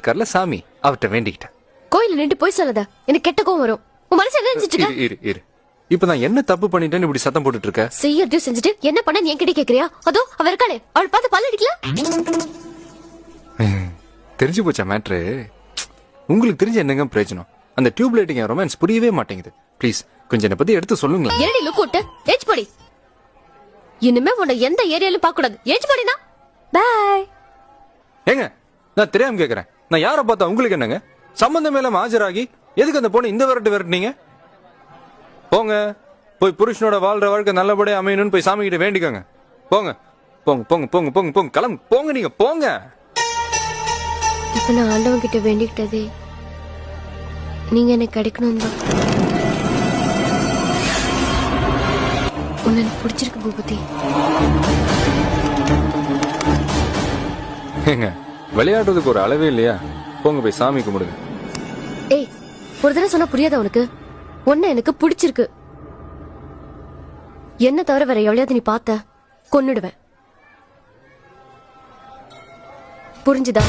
இருக்கார்ல சாமி, அவர்கிட்ட வேண்டிக்கிட்டேன். கோயில நின்று போய் சொல்லாத, எனக்கு கெட்ட கோவம் வரும். உன் மனசு என்ன நினைச்சிட்டு இருக்க? இரு இப்ப நான் என்ன தப்பு பண்ணிட்டேன்னு இப்படி சத்தம் போட்டுட்டு இருக்க? செய்யறதையும் செஞ்சுட்டு என்ன பண்ண என்கிட்ட கேக்குறியா? அதோ அவ இருக்காளே, அவள் பார்த்து பல்ல அடிக்கல. தெரிஞ்சு போச்சா மேட்ரு? உங்களுக்கு தெரிஞ்ச என்னங்க பிரயோஜனம்? அந்த டியூப் லைட்டிங் ரொமான்ஸ் புரியவே மாட்டேங்குது. ப்ளீஸ் கொஞ்சம் என்ன பத்தி எடுத்து சொல்லுங்களேன். ஏடி லுக் விட்டு ஏஜ் படி. இனிமே உன்னை எந்த ஏரியாலும் பார்க்க கூடாது. ஏஜ் படினா பை. ஏங்க நான் தெரியாம கேக்குறேன். நான் யாரை பார்த்தா உங்களுக்கு என்னங்க சம்பந்தம் இல்லாம ஆஜராகி எதுக்கு அந்த பொண்ணு இந்த விரட்டுனீங்க? போங்க, போய் புருஷனோட வாழ்ற வாழ்க்கை நல்லபடியா அமையணும்னு போய் சாமி கிட்ட வேண்டிக்கோங்க. போங்க போங்க போங்க போங்க போங்க போங்க கிளம்பு போங்க, நீங்க போங்க. இப்ப நான் ஆண்டவன் கிட்ட வேண்டிக்கிட்டதே நீங்க எனக்கு கிடைக்கணும் தான். உன்னை எனக்கு பிடிச்சிருக்கு பூபதி. ஏங்க விளையாடுறதுக்கு ஒரு அளவே இல்லையா? போங்க போய் சாமி கும்பிடுங்க. ஏய், ஒரு தடவை சொன்னா புரியாத உனக்கு? உன்னை எனக்கு பிடிச்சிருக்கு. என்ன தவிர வேற எவ்வளவு நீ பார்த்த கொன்னுடுவேன். புரிஞ்சுதா?